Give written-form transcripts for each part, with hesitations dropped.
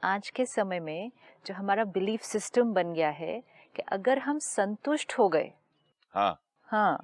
आज के समय में जो हमारा बिलीफ सिस्टम बन गया है कि अगर हम संतुष्ट हो गए, हाँ, हाँ,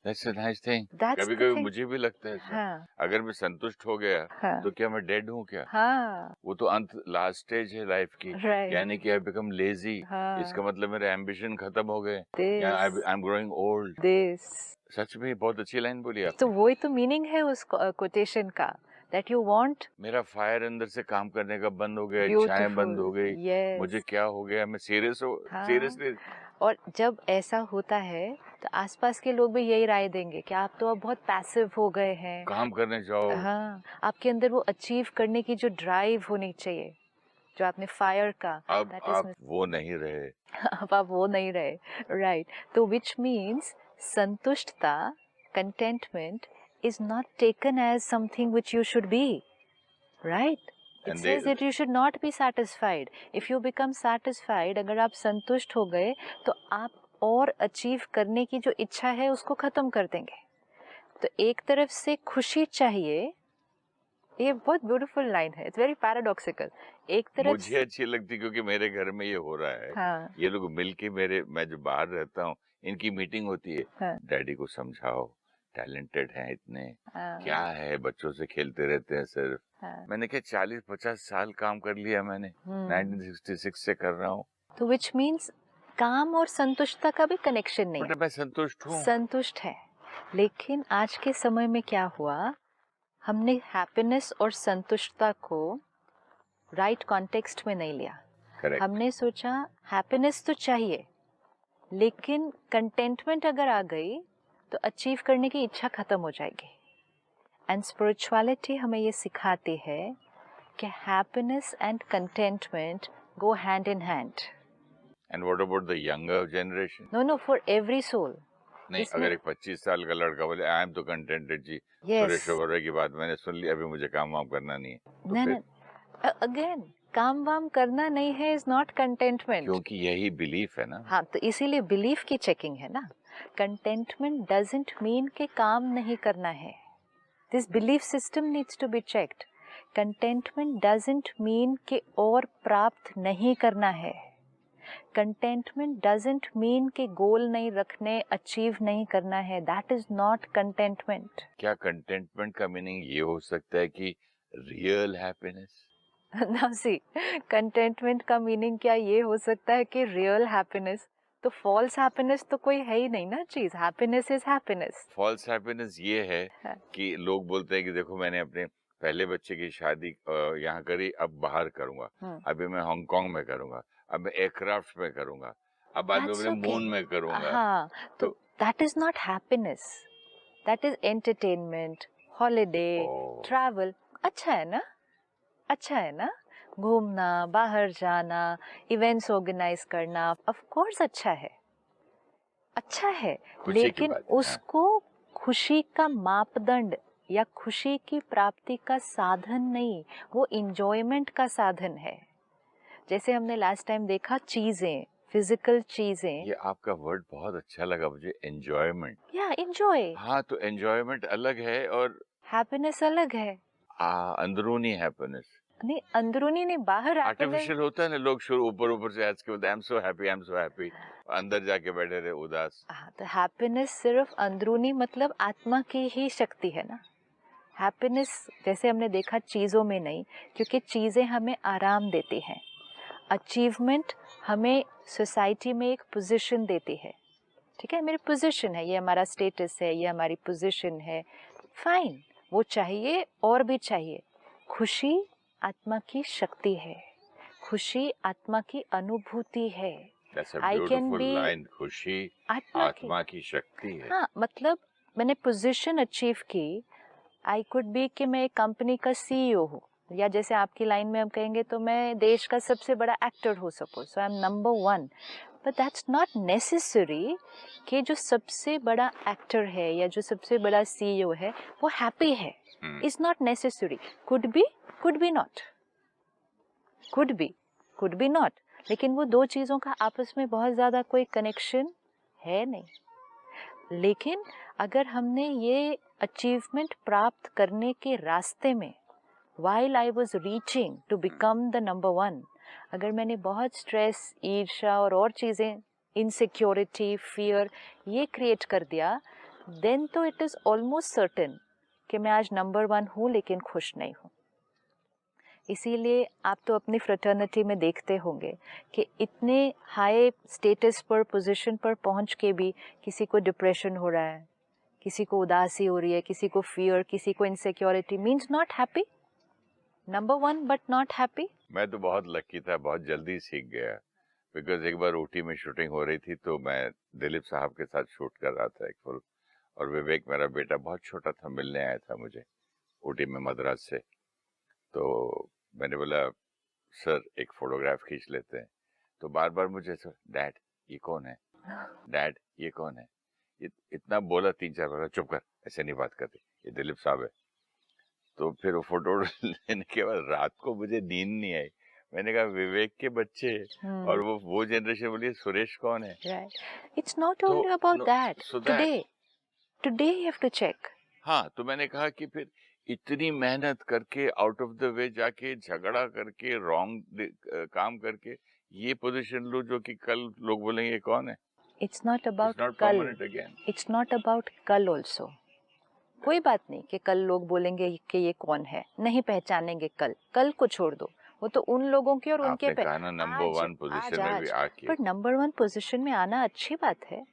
that's a nice thing. That's the कभी-कभी थिंग। मुझे भी लगता है ऐसा। हाँ, अगर मैं संतुष्ट हो गया हाँ, तो क्या मैं डेड हूँ क्या? हाँ, वो तो अंत लास्ट स्टेज है लाइफ की। राइट, यानी कि आई बिकम लेजी। हाँ, इसका मतलब मेरे एम्बिशन खत्म हो गए या this, I am growing old. This. सच में बहुत अच्छी लाइन बोली तो आपने। वही तो मीनिंग है उस कोटेशन का, दैट यू वांट मेरा फायर अंदर से काम करने का बंद हो गया, इच्छाएं बंद हो ब्यूटीफुल, गई। मुझे यस, क्या हो गया? मैं हाँ। सीरियसली और जब ऐसा होता है तो आसपास के लोग भी यही राय देंगे कि आप तो अब बहुत पैसिव हो गए हैं। काम करने जाओ। हाँ, आपके अंदर वो अचीव करने की जो ड्राइव होनी चाहिए, जो आपने फायर का, अब दैट इज आप वो नहीं रहे। अब आप वो नहीं रहे, राइट। तो विच मीन्स संतुष्टता, contentment is not taken as something which you should be, right. It and says that you should not be satisfied. If you become satisfied, अगर आप संतुष्ट हो गए तो आप और अचीव करने की जो इच्छा है उसको खत्म कर देंगे। तो एक तरफ से खुशी चाहिए, ये बहुत ब्यूटीफुल लाइन है, इट्स वेरी पैराडॉक्सिकल। एक तरफ मुझे अच्छी लगती क्योंकि मेरे घर में ये हो रहा है। हाँ, ये लोग मिलके मैं जो बाहर रहता हूँ, इनकी मीटिंग होती है। हाँ, डैडी को समझाओ, टैलेंटेड हैं इतने, क्या हाँ, है बच्चों से खेलते रहते हैं सिर्फ। हाँ। मैंने क्या 40-50 साल काम कर लिया मैंने, 1966 से कर रहा हूँ। तो विच मीन्स काम और संतुष्टता का भी कनेक्शन नहीं है। बट मैं संतुष्ट हूँ। संतुष्ट है, लेकिन आज के समय में क्या हुआ, हमने हैप्पीनेस और संतुष्टता को राइट कॉन्टेक्स्ट में नहीं लिया। करेक्ट। हमने सोचा हैप्पीनेस तो चाहिए, लेकिन कंटेंटमेंट अगर आ गई तो अचीव करने की इच्छा खत्म हो जाएगी। एंड स्पिरिचुअलिटी हमें ये सिखाती है कि happiness and contentment go hand in hand. And what about the younger generation? No no, for every soul. नहीं, इसमें अगर एक 25 साल का लड़का बोले आई एम तो कंटेंटेड जी, यस, सुरेश ओबेरॉय की बात मैंने सुन ली, अभी मुझे काम वाम करना नहीं है, तो नहीं फिर? नहीं, अगेन काम वाम करना नहीं है इज नॉट कंटेंटमेंट। क्योंकि यही बिलीफ है ना। हाँ, तो इसीलिए बिलीफ की चेकिंग है ना। कंटेंटमेंट डजंट मीन कि काम नहीं करना है। This belief system needs to be checked. Contentment doesn't mean कि और प्राप्त नहीं करना है। कंटेंटमेंट डजंट मीन कि गोल नहीं रखने, अचीव नहीं करना है। That is not contentment. क्या कंटेंटमेंट का मीनिंग ये हो सकता है कि real happiness? Now see, contentment का मीनिंग क्या ये हो सकता है कि रियल हैप्पीनेस? तो फॉल्स हैप्पीनेस तो कोई है ही नहीं ना चीज। Happiness is happiness. False happiness ये है कि लोग बोलते हैं कि देखो मैंने अपने पहले बच्चे की शादी यहाँ करी, अब बाहर करूंगा, अभी मैं हांगकांग में करूंगा, अब मैं एयरक्राफ्ट में करूंगा, अब बाद में दैट्स अपने ओके। मून में करूंगा। हाँ, तो तो that is not happiness, that is entertainment, holiday, oh, travel. अच्छा है ना, अच्छा है ना, घूमना, बाहर जाना, इवेंट्स ऑर्गेनाइज करना, ऑफ कोर्स अच्छा है, अच्छा है। खुशी की लेकिन बात है। हाँ। उसको खुशी का मापदंड या खुशी की प्राप्ति का साधन नहीं, वो इंजॉयमेंट का साधन है। जैसे हमने लास्ट टाइम देखा, चीजें, फिजिकल चीजें, ये आपका वर्ड बहुत अच्छा लगा मुझे, एंजॉयमेंट। या एंजॉय। हाँ, तो एंजॉयमेंट अलग है और हैप्पीनेस अलग है। अंदरूनी हैप्पीनेस नहीं, अंदरूनी नहीं, बाहर हैप्पीनेस। आर्टिफिशियल होता है ना। लोग शुरू ऊपर ऊपर से आज के बाद I am so happy, I am so happy, अंदर जाके बैठे रहे उदास। हाँ, तो हैप्पीनेस सिर्फ अंदरूनी, मतलब आत्मा की ही शक्ति है ना। हैप्पीनेस जैसे हमने देखा चीज़ों में नहीं, क्योंकि चीज़ें हमें आराम देती हैं। अचीवमेंट हमें सोसाइटी में एक पोजीशन देती है। ठीक है, मेरी पोजीशन है, ये हमारा स्टेटस है, ये हमारी पोजीशन है, फाइन, वो चाहिए और भी चाहिए। खुशी आत्मा की शक्ति है, खुशी आत्मा की अनुभूति है। That's a I can beautiful be line, खुशी आत्मा की शक्ति है। हाँ, मतलब मैंने पोजीशन अचीव की, आई कुड बी कि मैं एक कंपनी का सीईओ हूँ, या जैसे आपकी लाइन में हम कहेंगे तो मैं देश का सबसे बड़ा एक्टर हो, suppose, so I am number 1। But that's not necessary कि जो सबसे बड़ा एक्टर है या जो सबसे बड़ा सीईओ है वो हैप्पी है। Is not necessary. Could be not, could be not. लेकिन वो दो चीज़ों का आपस में बहुत ज़्यादा कोई कनेक्शन है नहीं। लेकिन अगर हमने ये अचीवमेंट प्राप्त करने के रास्ते में while I was reaching to become the number one, अगर मैंने बहुत स्ट्रेस, ईर्ष्या और चीज़ें, इनसिक्योरिटी, फियर ये क्रिएट कर दिया, देन तो इट इज़ ऑलमोस्ट सर्टेन कि मैं आज नंबर वन हूँ लेकिन खुश नहीं हूँ। इसीलिए आप तो अपनी फ्रेटर्निटी में देखते होंगे कि इतने हाई स्टेटस पर, पोजीशन पर पहुँच के भी किसी को डिप्रेशन हो रहा है, किसी को उदासी हो रही है, किसी को फियर, किसी को insecurity, means not happy, number one but not happy. मैं तो बहुत लकी था, बहुत जल्दी सीख गया, बिकॉज एक बार ऊटी में शूटिंग हो रही थी तो मैं दिलीप साहब के साथ शूट कर रहा था एक फिल्म, और विवेक मेरा बेटा बहुत छोटा था, मिलने आया था मुझे ऊटी में मद्रास से। तो मैंने बोला सर एक फोटोग्राफ खींच लेते हैं, तो बार बार मुझे सर डैड ये कौन है, डैड ये कौन है, इतना बोला 3-4 बार, चुप कर ऐसे नहीं बात करते, ये दिलीप साहब है। तो फिर वो फोटो लेने के बाद रात को मुझे नींद नहीं आई, मैंने कहा विवेक के बच्चे और वो जनरेशन बोली सुरेश कौन है। It's not only about that, today you have to check. हाँ, तो मैंने कहा कि फिर इतनी मेहनत करके आउट ऑफ द वे जाके झगड़ा करके रॉन्ग काम करके ये पोजीशन लो जो कि कल लोग बोलेंगे ये कौन है। इट्स नॉट अबाउट कल, इट्स नॉट अबाउट कल ऑल्सो। कोई बात नहीं कि कल लोग बोलेंगे कि ये कौन है, नहीं पहचानेंगे कल, कल को छोड़ दो, वो तो उन लोगों के और उनके पे। नंबर वन पोजीशन में भी आके, पर नंबर वन पोजीशन में आना अच्छी बात है।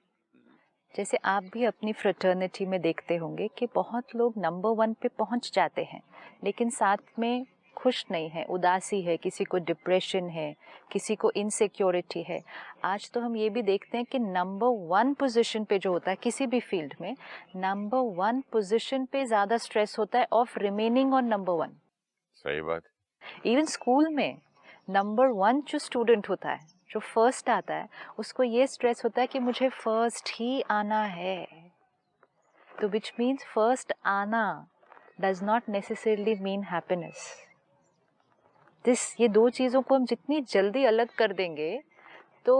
जैसे आप भी अपनी फ्रेटर्निटी में देखते होंगे कि बहुत लोग नंबर वन पे पहुंच जाते हैं लेकिन साथ में खुश नहीं है, उदासी है, किसी को डिप्रेशन है, किसी को इनसिक्योरिटी है। आज तो हम ये भी देखते हैं कि नंबर वन पोजीशन पे जो होता है किसी भी फील्ड में, नंबर वन पोजीशन पे ज़्यादा स्ट्रेस होता है of remaining on number one. सही बात। इवन स्कूल में नंबर वन जो स्टूडेंट होता है, जो फर्स्ट आता है, उसको ये स्ट्रेस होता है कि मुझे फर्स्ट ही आना है। तो विच मीन्स फर्स्ट आना does not necessarily mean happiness. ये दो चीज़ों को हम जितनी जल्दी अलग कर देंगे तो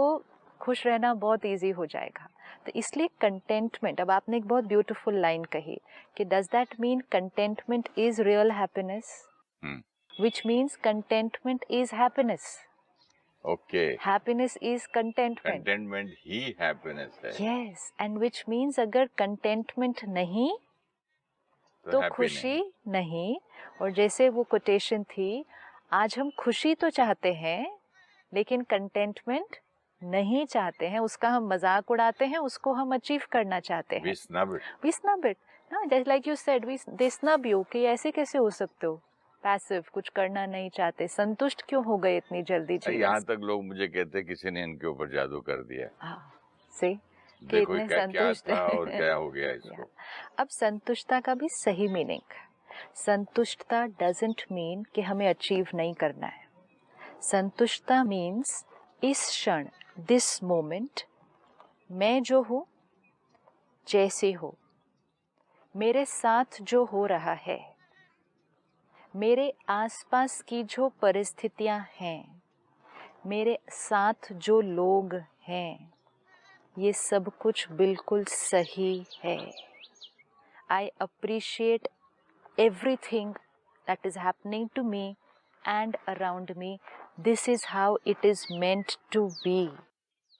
खुश रहना बहुत इजी हो जाएगा। तो इसलिए कंटेंटमेंट, अब आपने एक बहुत ब्यूटीफुल लाइन कही कि does that mean contentment is real happiness, which means contentment is happiness. Okay. Happiness is contentment. Contentment he happiness है। Yes, and which means अगर contentment नहीं तो खुशी नहीं। और जैसे वो कोटेशन थी, आज हम खुशी तो चाहते हैं लेकिन कंटेंटमेंट नहीं चाहते हैं, उसका हम मजाक उड़ाते हैं, उसको हम अचीव करना चाहते हैं। We snub it. ना, just like you said, they snub you कि ऐसे कैसे हो सकते हो, पैसिव, कुछ करना नहीं चाहते, संतुष्ट क्यों हो गए इतनी जल्दी जीवन। यहाँ तक लोग मुझे कहते हैं किसी ने इनके ऊपर जादू कर दिया। से कि इतने संतुष्ट क्या और क्या हो गया इसको। अब संतुष्टता का भी सही मीनिंग, संतुष्टता डजंट मीन कि हमें अचीव नहीं करना है। संतुष्टता मीन्स इस क्षण, दिस मोमेंट, मैं जो हूँ, जैसे हो, मेरे साथ जो हो रहा है, मेरे आसपास की जो परिस्थितियां हैं, मेरे साथ जो लोग हैं, ये सब कुछ बिल्कुल सही है। I appreciate everything that is happening to me and around me. This is how it is meant to be.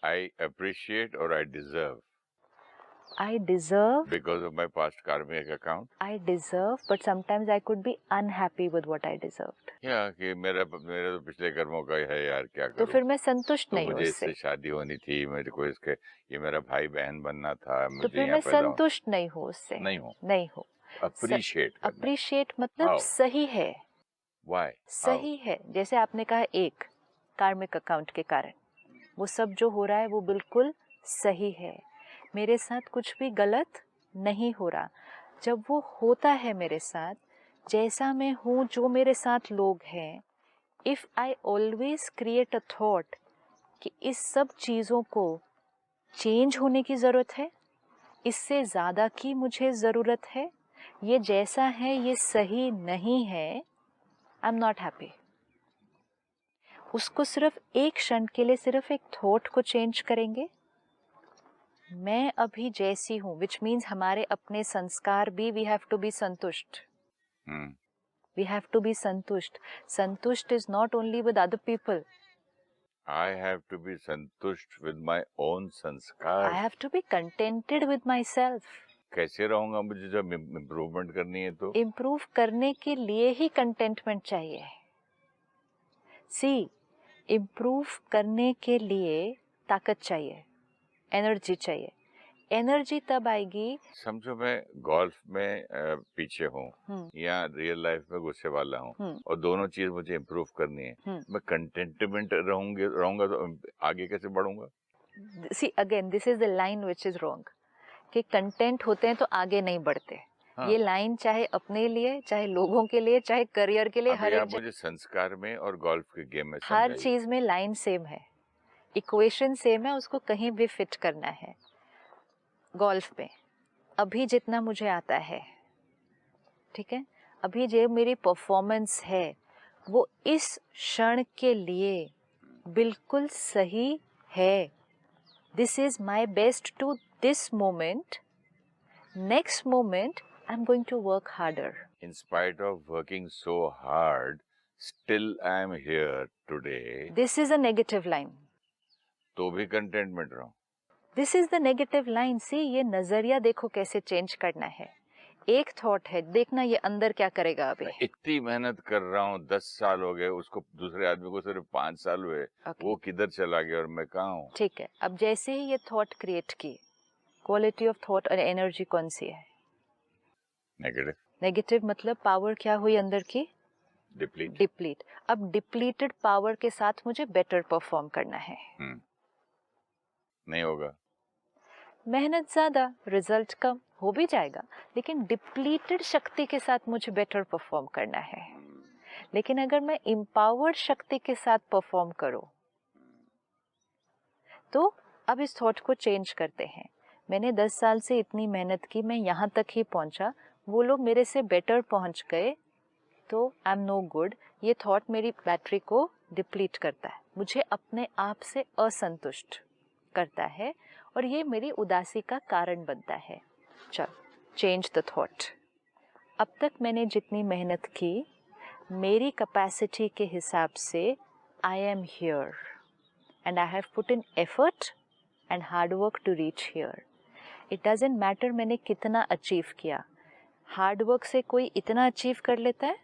I appreciate or I deserve? I deserve. Because of my past karmic account? I deserve, but sometimes I could be unhappy with what I deserved. Yeah, कि मेरा तो पिछले कर्मों का है यार, क्या करूं? तो फिर मैं संतुष्ट नहीं हूँ मुझे इससे शादी होनी थी, मेरे को इसके, ये मेरा भाई बहन बनना था, तो फिर मैं संतुष्ट नहीं हूँ उससे। नहीं हूँ। अप्रिशिएट मतलब सही है। Why? सही है। जैसे आपने कहा, एक कार्मिक अकाउंट के कारण वो सब जो हो रहा है वो बिल्कुल सही है, मेरे साथ कुछ भी गलत नहीं हो रहा। जब वो होता है मेरे साथ, जैसा मैं हूँ, जो मेरे साथ लोग हैं, if I always create a thought कि इस सब चीज़ों को चेंज होने की ज़रूरत है, इससे ज़्यादा की मुझे ज़रूरत है, ये जैसा है ये सही नहीं है, आई एम नॉट हैप्पी। उसको सिर्फ एक क्षण के लिए, सिर्फ एक थॉट को चेंज करेंगे, मैं अभी जैसी हूँ, विच मीन्स हमारे अपने संस्कार भी, वी हैव टू बी संतुष्ट। We have to be santusht. Santusht is not only with other people. I have to be santusht with my own sanskar. I have to be contented with myself. कैसे रहूंगा मुझे जब improvement करनी है तो? Improve करने के लिए ही कंटेंटमेंट चाहिए. सी, इम्प्रूव करने के लिए ताकत चाहिए, एनर्जी चाहिए. एनर्जी तब आएगी. समझो मैं गोल्फ में पीछे हूँ या रियल लाइफ में गुस्से वाला हूँ और दोनों चीज मुझे इम्प्रूव करनी है. मैं कंटेंटमेंट रहूंगा तो आगे कैसे बढ़ूंगा? See again, this is the line which is wrong. कि कंटेंट होते हैं तो आगे नहीं बढ़ते. हाँ. ये लाइन चाहे अपने लिए, चाहे लोगों के लिए, चाहे करियर के लिए, हर एक मुझे संस्कार में और गोल्फ के गेम में हर चीज में लाइन सेम है, इक्वेशन सेम है, उसको कहीं भी फिट करना है. गोल्फ में अभी जितना मुझे आता है, ठीक है, अभी जो मेरी परफॉर्मेंस है वो इस क्षण के लिए बिल्कुल सही है. This is my best to this moment. Next moment I am going to work harder. In spite of working so hard, still I am here today. This is a negative line. तो भी containment रहूं. This is the negative line. See, ये नजरिया देखो कैसे change करना है. एक थॉट है, देखना ये अंदर क्या करेगा. अभी इतनी मेहनत कर रहा हूँ, 10 साल हो गए, उसको दूसरे आदमी को सिर्फ 5 साल हुए. वो किधर चला गया और मैं कहाँ हूँ? ठीक है, अब जैसे ही ये थॉट क्रिएट की, क्वालिटी ऑफ थॉट और एनर्जी कौन सी है? नेगेटिव. नेगेटिव मतलब पावर क्या हुई अंदर की? डिप्लीट. अब डिप्लीटेड पावर के साथ मुझे बेटर परफॉर्म करना है. नहीं होगा. मेहनत ज्यादा, रिजल्ट कम, हो भी जाएगा, लेकिन डिप्लीटेड शक्ति के साथ मुझे बेटर परफॉर्म करना है. लेकिन अगर मैं एम्पावर्ड शक्ति के साथ परफॉर्म करूं, तो अब इस थॉट को चेंज करते हैं. मैंने 10 साल से इतनी मेहनत की, मैं यहाँ तक ही पहुंचा, वो लोग मेरे से बेटर पहुंच गए, तो आई एम नो गुड. ये थॉट मेरी बैटरी को डिप्लीट करता है, मुझे अपने आप से असंतुष्ट करता है और ये मेरी उदासी का कारण बनता है. चल, चेंज द थॉट. अब तक मैंने जितनी मेहनत की, मेरी कैपेसिटी के हिसाब से I am here and I have put in effort and hard work to reach here. It doesn't matter मैंने कितना अचीव किया. हार्ड वर्क से कोई इतना अचीव कर लेता है,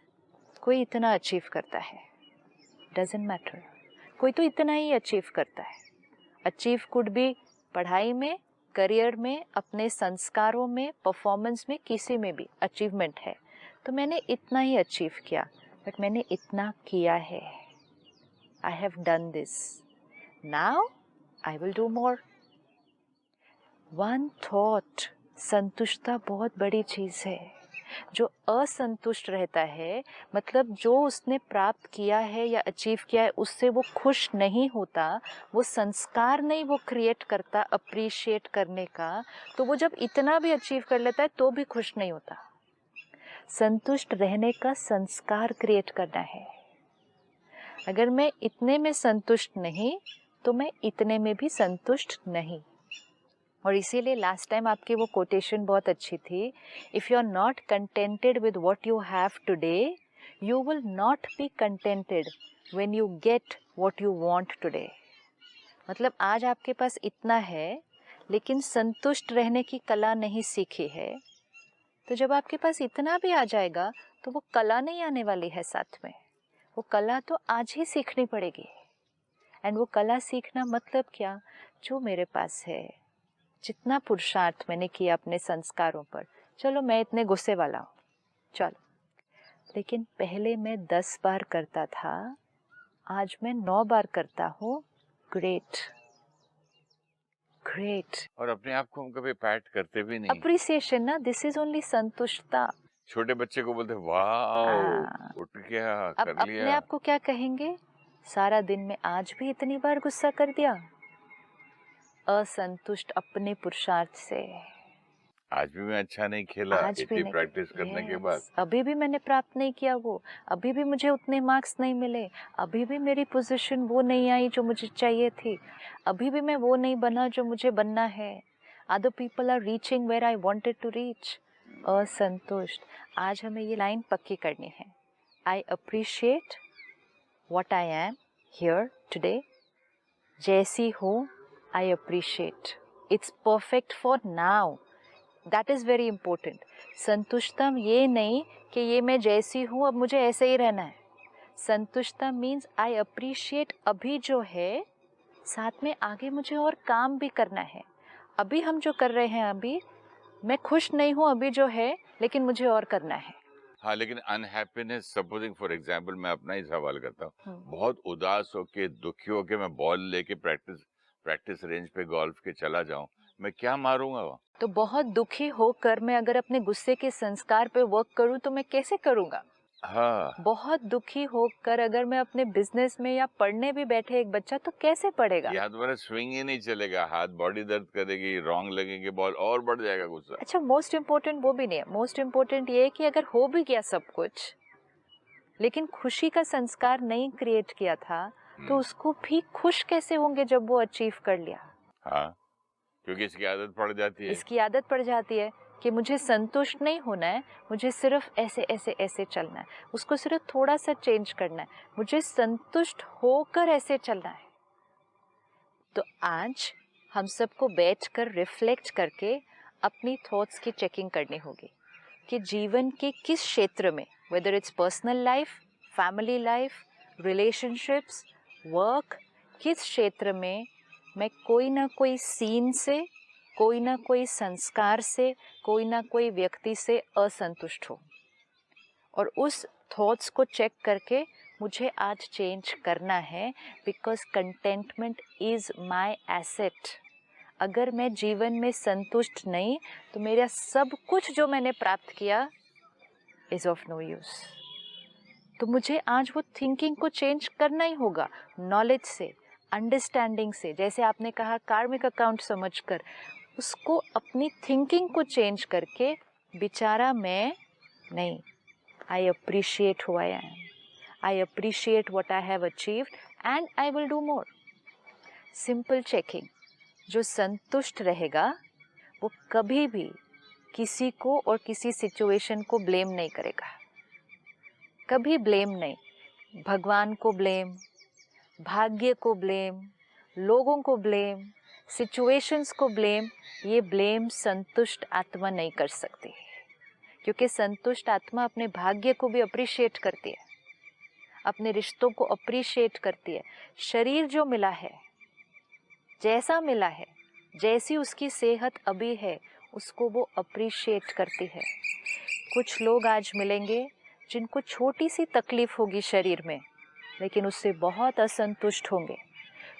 कोई इतना अचीव करता है. डजंट मैटर, कोई तो इतना ही अचीव करता है. अचीव कुड बी पढ़ाई में, करियर में, अपने संस्कारों में, परफॉर्मेंस में, किसी में भी अचीवमेंट है. तो मैंने इतना ही अचीव किया, बट मैंने इतना किया है. I have done this, now I will do more. One thought. संतुष्टता बहुत बड़ी चीज है. जो असंतुष्ट रहता है, मतलब जो उसने प्राप्त किया है या अचीव किया है उससे वो खुश नहीं होता, वो संस्कार नहीं वो क्रिएट करता अप्रिशिएट करने का, तो वो जब इतना भी अचीव कर लेता है तो भी खुश नहीं होता. संतुष्ट रहने का संस्कार क्रिएट करना है. अगर मैं इतने में संतुष्ट नहीं, तो मैं इतने में भी संतुष्ट नहीं. और इसीलिए लास्ट टाइम आपकी वो कोटेशन बहुत अच्छी थी. If you are not contented with what you have today, you will not be contented when you get what you want today. मतलब आज आपके पास इतना है, लेकिन संतुष्ट रहने की कला नहीं सीखी है, तो जब आपके पास इतना भी आ जाएगा तो वो कला नहीं आने वाली है साथ में. वो कला तो आज ही सीखनी पड़ेगी. एंड वो कला सीखना मतलब क्या? जो मेरे पास है, जितना पुरुषार्थ मैंने किया अपने संस्कारों पर, चलो मैं इतने गुस्से वाला हूँ, चलो, लेकिन पहले मैं 10 बार करता था, आज मैं 9 बार करता हूँ. Great, great. और अपने आप को हम कभी पैट करते भी नहीं. अप्रिसिएशन ना, दिस इज ओनली संतुष्टता. छोटे बच्चे को बोलते वाह, उठ गया, अब कर लिया. अपने आप को क्या कहेंगे? सारा दिन में आज भी इतनी बार गुस्सा कर दिया. असंतुष्ट अपने पुरुषार्थ से. आज भी मैं अच्छा नहीं खेला, इतनी प्रैक्टिस करने के बाद. अभी भी मैंने प्राप्त नहीं किया वो, अभी भी मुझे उतने मार्क्स नहीं मिले, अभी भी मेरी पोजीशन वो नहीं आई जो मुझे चाहिए थी, अभी भी मैं वो नहीं बना जो मुझे बनना है. Other people are reaching where I wanted to reach. असंतुष्ट. आज हमें ये लाइन पक्की करनी है. I appreciate what I am here today. जैसी हूँ, I appreciate. It's perfect for now. That is very important. संतुष्टम ये नहीं कि ये मैं जैसी हूँ अब मुझे ऐसे ही रहना है. संतुष्टम means I appreciate अभी जो है, साथ में आगे मुझे और काम भी करना है. अभी हम जो कर रहे हैं, अभी मैं खुश नहीं हूँ अभी जो है, लेकिन मुझे और करना है. हाँ, लेकिन अनहैप्पीनेस, सपोजिंग फॉर एग्जांपल मैं अपना ही सवाल करता हूँ, बहुत उदास होके दुखी होके मैं बॉल लेके प्रैक्टिस रेंज पे गोल्फ के चला जाऊं, मैं क्या मारूंगा वहाँ? तो बहुत दुखी होकर मैं अगर अपने गुस्से के संस्कार पे वर्क करूं तो मैं कैसे करूंगा? हाँ, बहुत दुखी होकर अगर मैं अपने बिजनेस में या पढ़ने भी बैठे एक बच्चा तो कैसे पढ़ेगा? यहाँ तुम्हारा स्विंग ही नहीं चलेगा, हाथ बॉडी दर्द करेगी, रॉन्ग लगेंगे बॉल और बढ़ जाएगा गुस्सा. अच्छा, मोस्ट इम्पोर्टेंट वो भी नहीं है. मोस्ट इम्पोर्टेंट ये है कि अगर हो भी गया सब कुछ, लेकिन खुशी का संस्कार नहीं क्रिएट किया था, तो उसको भी खुश कैसे होंगे जब वो अचीव कर लिया? हाँ, क्योंकि इसकी आदत पड़ जाती है. इसकी आदत पड़ जाती है कि मुझे संतुष्ट नहीं होना है, मुझे सिर्फ ऐसे ऐसे ऐसे चलना है, उसको सिर्फ थोड़ा सा चेंज करना है, मुझे संतुष्ट होकर ऐसे चलना है. तो आज हम सबको बैठकर रिफ्लेक्ट करके अपनी थॉट्स की चेकिंग करनी होगी कि जीवन के किस क्षेत्र में, whether it's personal life, family life, relationships, work, किस क्षेत्र में मैं कोई ना कोई सीन से, कोई ना कोई संस्कार से, कोई ना कोई व्यक्ति से असंतुष्ट हूँ. और उस थॉट्स को चेक करके मुझे आज चेंज करना है, because contentment is my asset. अगर मैं जीवन में संतुष्ट नहीं तो मेरा सब कुछ जो मैंने प्राप्त किया इज ऑफ नो यूज. तो मुझे आज वो थिंकिंग को चेंज करना ही होगा, नॉलेज से, अंडरस्टैंडिंग से. जैसे आपने कहा कार्मिक अकाउंट समझकर, उसको अपनी थिंकिंग को चेंज करके बेचारा मैं नहीं, I appreciate who I am, I appreciate what I have achieved and I will do more. Simple checking. जो संतुष्ट रहेगा वो कभी भी किसी को और किसी सिचुएशन को ब्लेम नहीं करेगा. कभी ब्लेम नहीं. भगवान को ब्लेम, भाग्य को ब्लेम, लोगों को ब्लेम, सिचुएशंस को ब्लेम, ये ब्लेम संतुष्ट आत्मा नहीं कर सकती. क्योंकि संतुष्ट आत्मा अपने भाग्य को भी अप्रिशिएट करती है, अपने रिश्तों को अप्रिशिएट करती है. शरीर जो मिला है, जैसा मिला है, जैसी उसकी सेहत अभी है, उसको वो अप्रिशिएट करती है. कुछ लोग आज मिलेंगे जिनको छोटी सी तकलीफ होगी शरीर में, लेकिन उससे बहुत असंतुष्ट होंगे.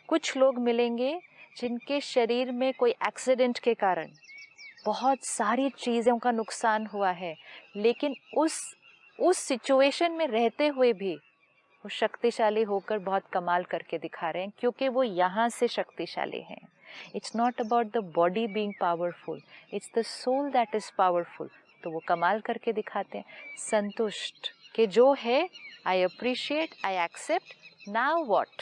कुछ लोग मिलेंगे जिनके शरीर में कोई एक्सीडेंट के कारण बहुत सारी चीज़ों का नुकसान हुआ है, लेकिन उस सिचुएशन में रहते हुए भी वो शक्तिशाली होकर बहुत कमाल करके दिखा रहे हैं, क्योंकि वो यहाँ से शक्तिशाली हैं. It's not about the body being powerful, it's the soul that is powerful. तो वो कमाल करके दिखाते हैं. संतुष्ट कि जो है, I appreciate, I accept, now what,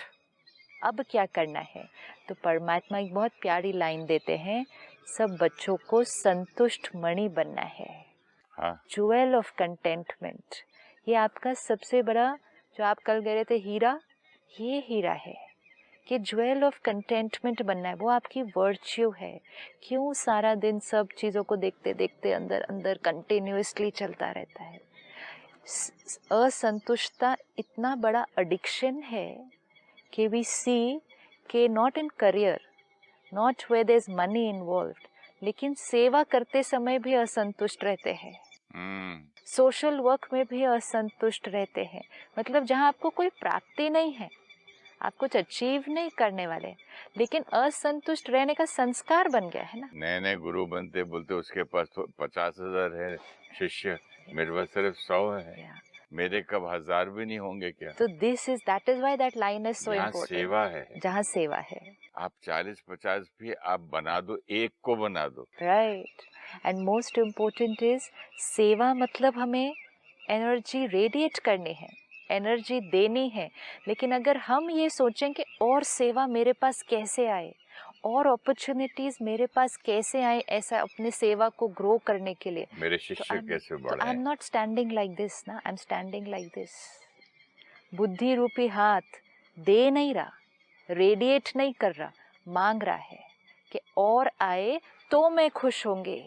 अब क्या करना है. तो परमात्मा एक बहुत प्यारी लाइन देते हैं, सब बच्चों को संतुष्ट मणि बनना है. Jewel of contentment. ये आपका सबसे बड़ा, जो आप कल कह रहे थे हीरा, ये हीरा है कि ज्वेल ऑफ कंटेंटमेंट बनना है. वो आपकी वर्च्यू है. क्यों सारा दिन सब चीज़ों को देखते देखते अंदर अंदर कंटिन्यूअसली चलता रहता है. असंतुष्टता इतना बड़ा एडिक्शन है कि वी सी कि not in career, not where there is money involved, लेकिन सेवा करते समय भी असंतुष्ट रहते हैं. सोशल वर्क में भी असंतुष्ट रहते हैं. मतलब जहाँ आपको कोई प्राप्ति नहीं है, आप कुछ अचीव नहीं करने वाले, लेकिन असंतुष्ट रहने का संस्कार बन गया है ना. नए नए गुरु बनते बोलते उसके पास तो 50,000 है शिष्य, मेरे पास सिर्फ 100 है. मेरे कब 1000 भी नहीं होंगे क्या. तो that is why that line is so important. सेवा है, जहाँ सेवा है, आप 40-50 भी आप बना दो, एक को बना दो. Right. And most important is सेवा. मतलब हमें एनर्जी रेडिएट करनी है, एनर्जी देनी है. लेकिन अगर हम ये सोचें कि और सेवा मेरे पास कैसे आए, और अपॉर्चुनिटीज मेरे पास कैसे आए ऐसा अपने सेवा को ग्रो करने के लिए. मेरे शिष्य कैसे तो बढ़े. I am not standing like this ना, I am standing like this. बुद्धि रूपी हाथ दे नहीं रहा, रेडिएट नहीं कर रहा, मांग रहा है कि और आए तो मैं खुश होंगे,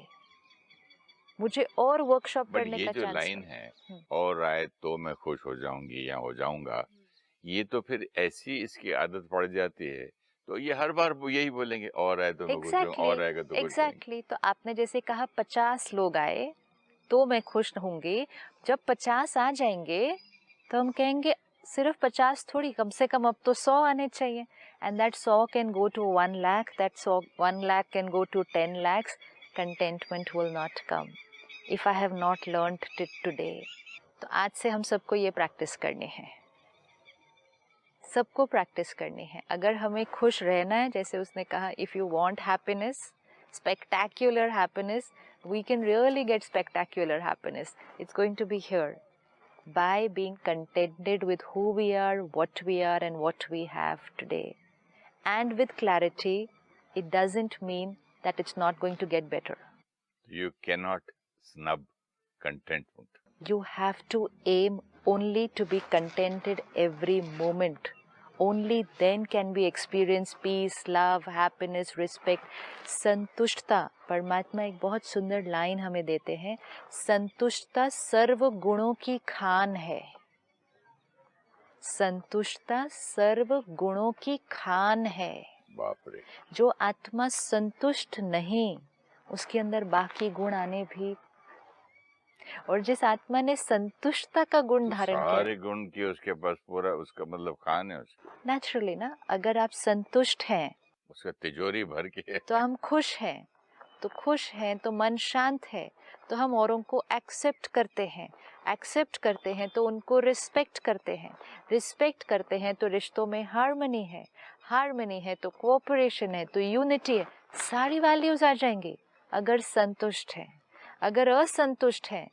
मुझे और वर्कशॉप बट करने ये का जो चांस लाइन है, और आए तो मैं खुश हो जाऊंगी या हो जाऊंगा, ये तो फिर ऐसी इसकी आदत पड़ जाती है, तो ये हर बार वो यही बोलेंगे, और आए तो मैं खुश हूँ, और आएगा तो खुश होंगे. एग्जैक्टली. तो आपने जैसे कहा 50 लोग आए तो मैं खुश होंगी, जब 50 आ जाएंगे तो हम कहेंगे सिर्फ 50 थोड़ी, कम से कम अब तो 100 आने चाहिए. And that 100 can go to 1 lakh, that 1 lakh can go to 10 lakhs. Contentment will not come if I have not learned it today. तो आज से हम सबको ये प्रैक्टिस करनी है, सबको प्रैक्टिस करनी है. अगर हमें खुश रहना है, जैसे उसने कहा, if you want happiness, spectacular happiness, we can really get spectacular happiness. It's going to be here by being contented with who we are, what we are, and what we have today. And with clarity, it doesn't mean that it's not going to get better. You cannot snub contentment. You have to aim only to be contented every moment. Only then can we experience peace, love, happiness, respect. संतुष्टता, परमात्मा एक बहुत सुंदर line हमें देते हैं, संतुष्टता सर्व गुणों की खान है. संतुष्टता सर्व गुणों की खान है. बाप रे. जो आत्मा संतुष्ट नहीं, उसके अंदर बाकी गुण आने भी, और जिस आत्मा ने संतुष्टता का गुण धारण किया, सारे गुण की उसके पास पूरा, उसका मतलब खान है उसकी. नेचुरली ना, अगर आप संतुष्ट हैं, उसका तिजोरी भर के है. तो हम खुश हैं, तो खुश हैं तो मन शांत है, तो हम औरों को एक्सेप्ट करते हैं, एक्सेप्ट करते हैं तो उनको रिस्पेक्ट करते हैं, रिस्पेक्ट करते हैं तो रिश्तों में हार्मनी है, हार्मनी है तो कोऑपरेशन है, तो यूनिटी है. सारी वैल्यूज आ जाएंगी अगर संतुष्ट हैं. अगर असंतुष्ट हैं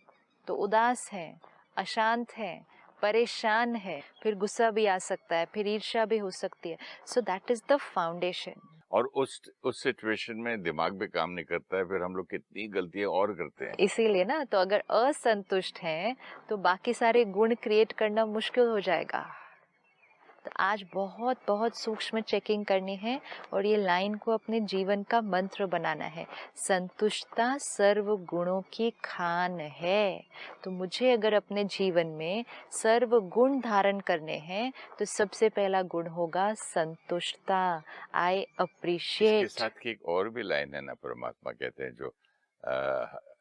तो उदास हैं, अशांत हैं, परेशान है, फिर गुस्सा भी आ सकता है, फिर ईर्ष्या भी हो सकती है. So that is the foundation. और उस सिचुएशन में दिमाग भी काम नहीं करता है, फिर हम लोग कितनी गलतियां और करते हैं. इसीलिए ना, तो अगर असंतुष्ट हैं तो बाकी सारे गुण क्रिएट करना मुश्किल हो जाएगा. तो आज बहुत बहुत सूक्ष्म चेकिंग करनी है और ये लाइन को अपने जीवन का मंत्र बनाना है. संतुष्टता सर्व गुणों की खान है. तो मुझे अगर अपने जीवन में सर्व गुण धारण करने हैं तो सबसे पहला गुण होगा संतुष्टता. I appreciate. इसके साथ की एक और भी लाइन है ना, परमात्मा कहते हैं जो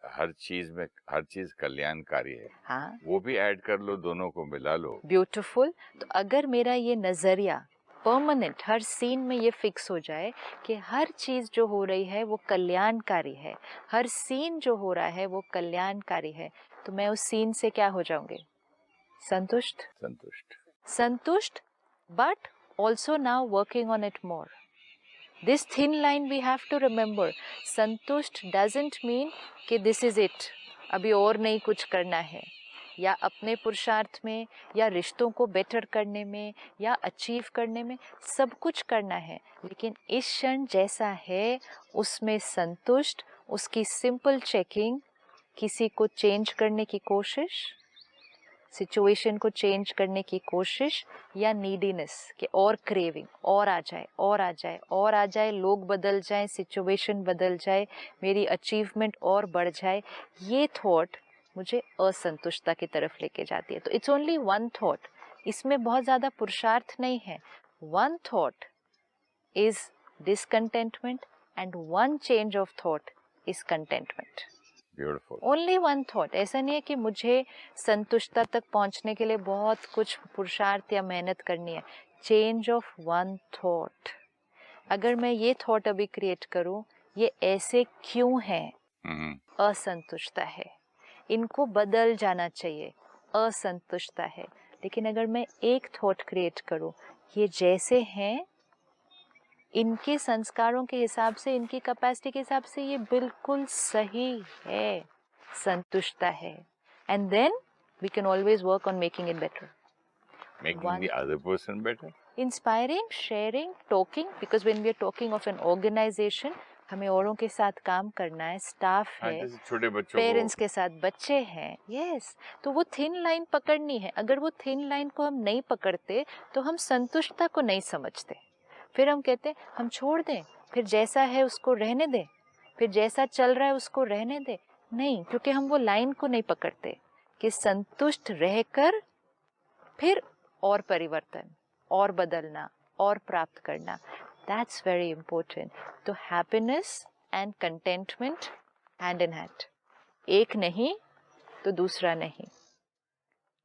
हर चीज कल्याणकारी है. हाँ, वो भी ऐड कर लो, दोनों को मिला लो. ब्यूटीफुल. तो अगर मेरा ये नजरिया परमानेंट हर सीन में ये फिक्स हो जाए कि हर चीज जो हो रही है वो कल्याणकारी है, हर सीन जो हो रहा है वो कल्याणकारी है, तो मैं उस सीन से क्या हो जाऊंगी? संतुष्ट. संतुष्ट. संतुष्ट, but also now working on it more. This thin line we have to remember. संतुष्ट doesn't mean कि this is it, अभी और नहीं कुछ करना है, या अपने पुरुषार्थ में या रिश्तों को बेटर करने में या अचीव करने में सब कुछ करना है, लेकिन इस क्षण जैसा है उसमें संतुष्ट. उसकी सिंपल चेकिंग, किसी को चेंज करने की कोशिश, सिचुएशन को चेंज करने की कोशिश, या नीडीनेस कि और क्रेविंग, और आ जाए, और आ जाए, और आ जाए, लोग बदल जाए, सिचुएशन बदल जाए, मेरी अचीवमेंट और बढ़ जाए, ये थॉट मुझे असंतुष्टता की तरफ लेके जाती है. तो इट्स ओनली वन थॉट, इसमें बहुत ज़्यादा पुरुषार्थ नहीं है. One thought is discontentment and one change of thought is contentment. Beautiful. Only one thought. ऐसा नहीं है कि मुझे संतुष्टता तक पहुंचने के लिए बहुत कुछ पुरुषार्थ या मेहनत करनी है. Change of one thought. अगर मैं ये थॉट अभी क्रिएट करूं, ये ऐसे क्यों है? असंतुष्टता है, इनको बदल जाना चाहिए, असंतुष्टता है. लेकिन अगर मैं एक थॉट क्रिएट करूं, ये जैसे हैं, इनके संस्कारों के हिसाब से, इनकी कैपेसिटी के हिसाब से ये बिल्कुल सही है, संतुष्टता है. And then we can always work on making it better. Making the other person better. Inspiring, sharing, talking, because when we are talking of an organisation, हमें औरों के साथ काम करना है, स्टाफ हाँ, है, जैसे छोटे बच्चों पेरेंट्स को के साथ बच्चे हैं, यस, तो वो थिन लाइन पकड़नी है। अगर वो थिन लाइन को हम नहीं पकड़ते तो हम संतुष्टता को नहीं समझते। फिर हम कहते हैं हम छोड़ दें, फिर जैसा है उसको रहने दें, फिर जैसा चल रहा है उसको रहने दें। नहीं, क्योंकि हम वो लाइन को नहीं पकड़ते कि संतुष्ट रहकर फिर और परिवर्तन, और बदलना, और प्राप्त करना। That's very important. तो happiness and contentment hand in hand, एक नहीं तो दूसरा नहीं,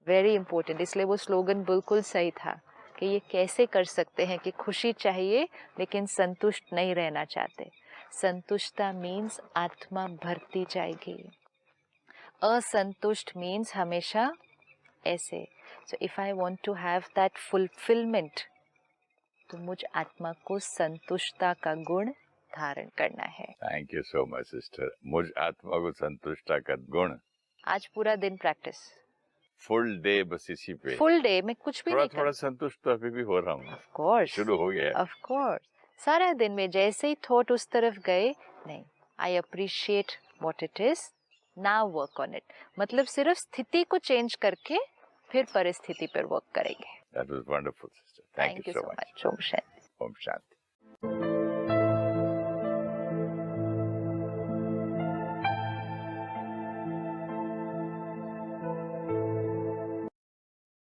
वेरी इंपॉर्टेंट। इसलिए वो स्लोगन बिल्कुल सही था कि ये कैसे कर सकते हैं कि खुशी चाहिए लेकिन संतुष्ट नहीं रहना चाहते। संतुष्टता मीन्स आत्मा भरती जाएगी, असंतुष्ट मीन्स हमेशा ऐसे। So if I want to have that fulfilment, तो मुझ आत्मा को संतुष्टता का गुण धारण करना है। Thank you so much sister. मुझ आत्मा को संतुष्टता का गुण। आज पूरा दिन प्रैक्टिस, फुल डे बस इसी पे। फुल डे में कुछ भी थोड़ा नहीं थोड़ा संतुष्ट तो अभी भी हो रहा हूँ। ऑफ कोर्स, शुरू हो गया है। Of course. सारा दिन में जैसे ही थॉट उस तरफ गए, नहीं, I appreciate what it is, now work on it. मतलब सिर्फ स्थिति को चेंज करके फिर परिस्थिति पर वर्क करेंगे। That was wonderful, sister. Thank you so much. Om Shanti. Om Shanti.